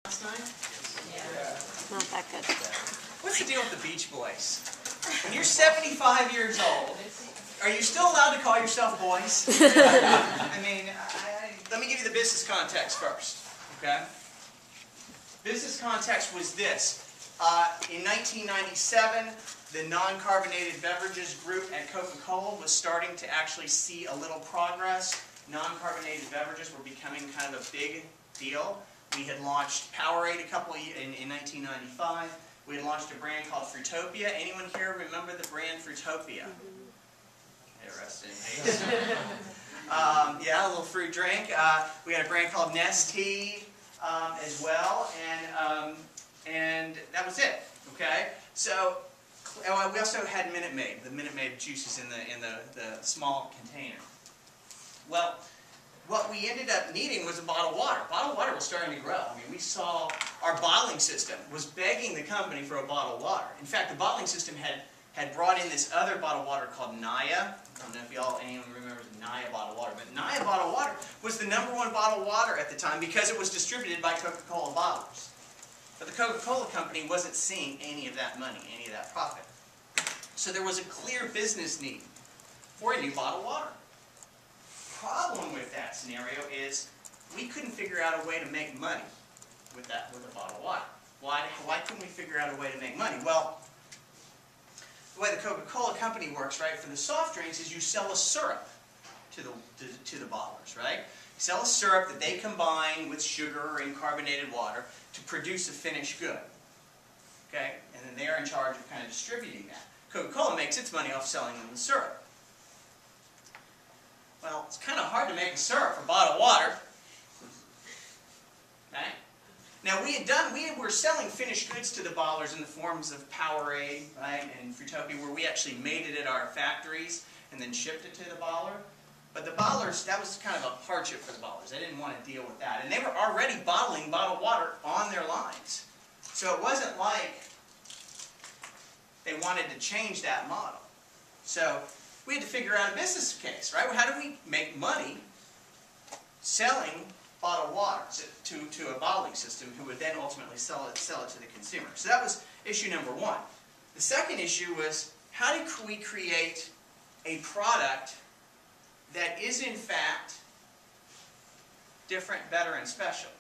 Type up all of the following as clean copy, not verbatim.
last night? Yeah. Not that good. What's the deal with the Beach Boys? When you're 75 years old, are you still allowed to call yourself boys? I mean, let me give you the business context first, okay? Business context was this. In 1997, the non-carbonated beverages group at Coca-Cola was starting to actually see a little progress. Non-carbonated beverages were becoming kind of a big deal. We had launched Powerade in 1995. We had launched a brand called Fruitopia. Anyone here remember the brand Fruitopia? Rest in peace. Yeah, a little fruit drink. We had a brand called Nestea as well, and that was it. Okay, so we also had Minute Maid. The Minute Maid juices in the small container. Well, what we ended up needing was a bottled water. Bottled water was starting to grow. I mean, we saw our bottling system was begging the company for a bottled water. In fact, the bottling system had brought in this other bottled water called Naya. I don't know if anyone remembers Naya bottled water, but Naya bottled water was the #1 bottled water at the time because it was distributed by Coca-Cola bottlers. But the Coca-Cola company wasn't seeing any of that money, any of that profit. So there was a clear business need for a new bottled water. The problem with that scenario is we couldn't figure out a way to make money with a bottled water. Why couldn't we figure out a way to make money? Well, the way the Coca-Cola company works, right, for the soft drinks is you sell a syrup to the bottlers, right? You sell a syrup that they combine with sugar and carbonated water to produce a finished good. Okay? And then they're in charge of kind of distributing that. Coca-Cola makes its money off selling them the syrup. Well, it's kind of hard to make a syrup for bottled water. Okay? Now we were selling finished goods to the bottlers in the forms of Powerade, right, and Fruitopia, where we actually made it at our factories and then shipped it to the bottler. But the bottlers, that was kind of a hardship for the bottlers. They didn't want to deal with that. And they were already bottling bottled water on their lines. So it wasn't like they wanted to change that model. So we had to figure out a business case, right? How do we make money selling bottled water to a bottling system who would then ultimately sell it to the consumer? So that was issue #1. The second issue was, how do we create a product that is in fact different, better, and special,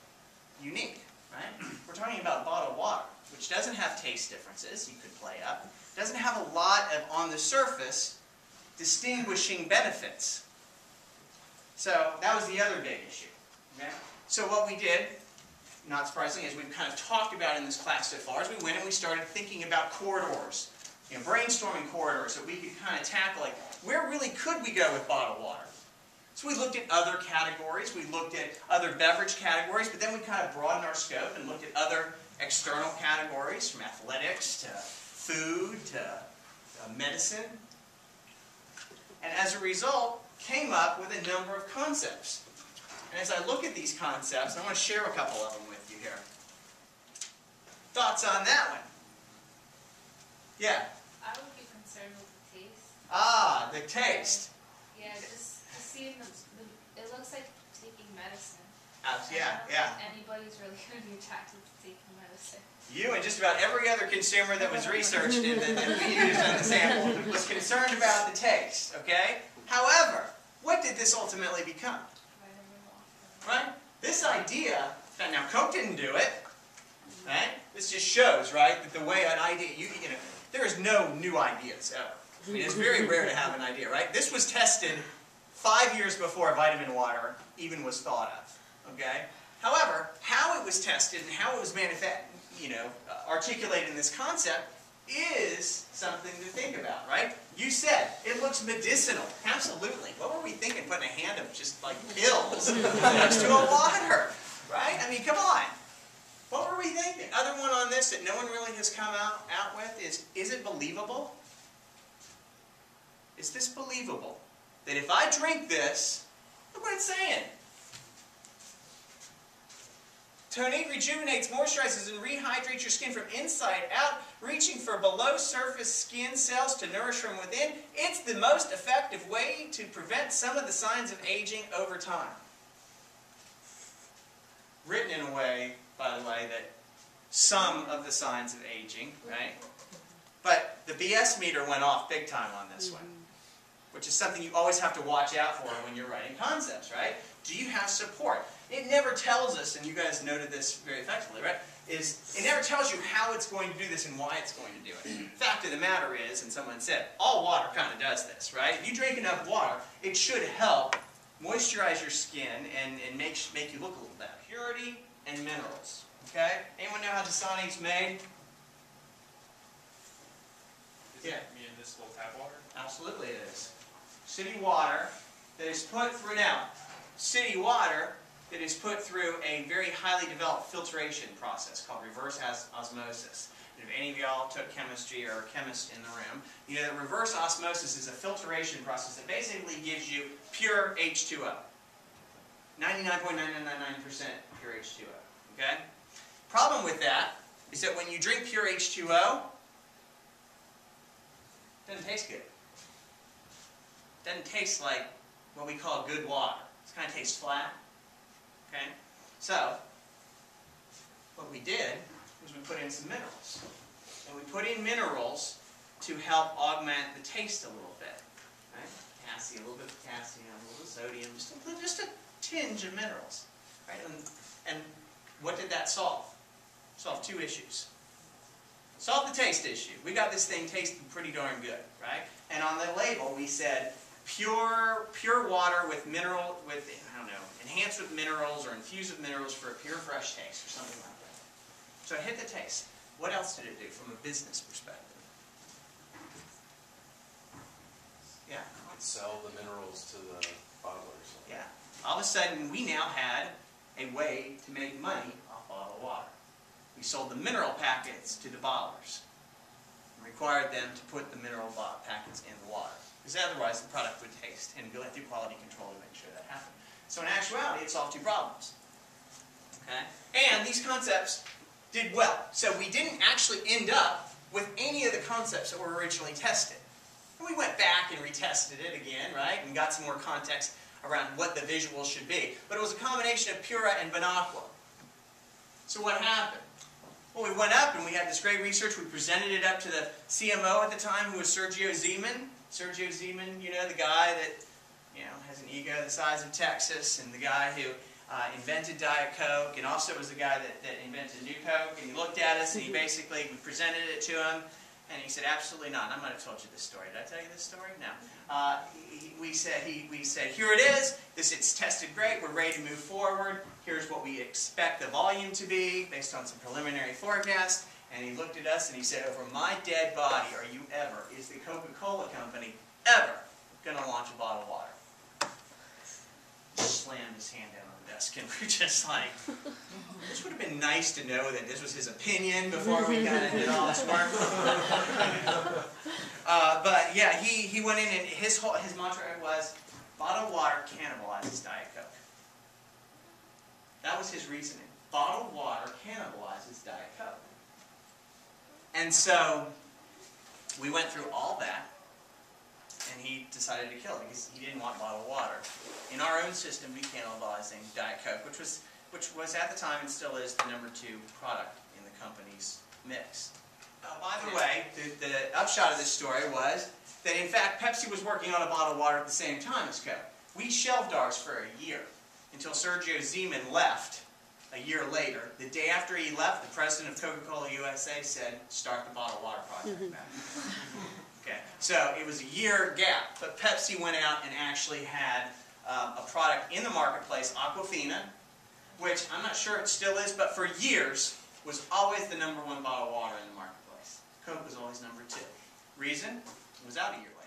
unique, right? We're talking about bottled water, which doesn't have taste differences you could play up. It doesn't have a lot of, on the surface, distinguishing benefits. So that was the other big issue. Okay? So what we did, not surprisingly, as we've kind of talked about in this class so far, is we went and we started thinking about corridors, brainstorming corridors that we could kind of tackle, like, where really could we go with bottled water? So we looked at other categories, we looked at other beverage categories, but then we kind of broadened our scope and looked at other external categories, from athletics to food to medicine. And as a result, came up with a number of concepts. And as I look at these concepts, I want to share a couple of them with you here. Thoughts on that one? Yeah? I would be concerned with the taste. Ah, the taste. Yeah, just seeing it looks like taking medicine. Yeah. Anybody's really going to be attracted to taking medicine. You and just about every other consumer that was researched and that we used on the sample was concerned about the taste, okay? However, what did this ultimately become? Right? This idea, now Coke didn't do it, right? This just shows, right, that the way an idea, there is no new ideas ever. I mean, it's very rare to have an idea, right? This was tested 5 years before vitamin water even was thought of, okay? However, how it was tested and how it was articulated in this concept is something to think about, right? You said, it looks medicinal. Absolutely. What were we thinking, putting a hand of just like pills next to a water, right? I mean, come on. What were we thinking? Other one on this that no one really has come out with is it believable? Is this believable? That if I drink this, look what it's saying. Tonic rejuvenates, moisturizes, and rehydrates your skin from inside out, reaching for below-surface skin cells to nourish from within. It's the most effective way to prevent some of the signs of aging over time. Written in a way, by the the way, that some of the signs of aging, right? But the BS meter went off big time on this one, which is something you always have to watch out for when you're writing concepts, right? Do you have support? It never tells us, and you guys noted this very effectively, right? It never tells you how it's going to do this and why it's going to do it. The fact of the matter is, and someone said, all water kind of does this, right? If you drink enough water, it should help moisturize your skin and make you look a little better. Purity and minerals, okay? Anyone know how Dasani's made? Is it municipal tap water? Absolutely it is. City water that is put through, now, city water that is put through a very highly developed filtration process called reverse osmosis. And if any of y'all took chemistry or are a chemist in the room, you know that reverse osmosis is a filtration process that basically gives you pure H2O. 99.9999% pure H2O. Okay? Problem with that is that when you drink pure H2O, it doesn't taste good. It doesn't taste like what we call good water. It kind of tastes flat. Okay? So, what we did was we put in some minerals. And we put in minerals to help augment the taste a little bit. Right? Potassium, a little bit of potassium, a little bit of sodium, just a tinge of minerals. Right? And what did that solve? Solve two issues. Solve the taste issue. We got this thing tasting pretty darn good, right? And on the label we said pure water with I don't know, enhanced with minerals or infused with minerals for a pure fresh taste or something like that. So it hit the taste. What else did it do from a business perspective? Yeah. It sell the minerals to the bottlers. Yeah. All of a sudden we now had a way to make money off bottled water. We sold the mineral packets to the bottlers and required them to put the mineral packets in the water. Because otherwise the product would taste, and we went through quality control to make sure that happened. So in actuality, it solved two problems. Okay? And these concepts did well. So we didn't actually end up with any of the concepts that were originally tested. And we went back and retested it again, right? And got some more context around what the visuals should be. But it was a combination of Pura and Bonaqua. So what happened? Well, we went up and we had this great research. We presented it up to the CMO at the time, who was Sergio Zeman. Sergio Zeman, you know, the guy that, you know, has an ego the size of Texas, and the guy who invented Diet Coke, and also was the guy that invented New Coke. And he looked at us, and we presented it to him, and he said, absolutely not. And I might have told you this story. Did I tell you this story? No. We said, here it is. It's tested great. We're ready to move forward. Here's what we expect the volume to be based on some preliminary forecasts. And he looked at us and he said, over my dead body, is the Coca-Cola company ever going to launch a bottle of water? Slammed his hand down on the desk, and we're just like, this would have been nice to know that this was his opinion before we kind of did all this work. But yeah, he went in, and his mantra was, bottled water cannibalizes Diet Coke. That was his reasoning. Bottled water cannibalizes Diet Coke. And so we went through all that, and he decided to kill it because he didn't want bottled water. In our own system, we cannibalizing Diet Coke, which was at the time and still is the #2 product in the company's mix. By the way, the upshot of this story was that in fact Pepsi was working on a bottle of water at the same time as Coke. We shelved ours for a year until Sergio Zeman left a year later. The day after he left, the president of Coca-Cola USA said, start the bottled water project back. Okay, so it was a year gap, but Pepsi went out and actually had a product in the marketplace, Aquafina, which I'm not sure it still is, but for years was always the #1 bottle of water in the marketplace. Coke was always #2. Reason? It was out a year later.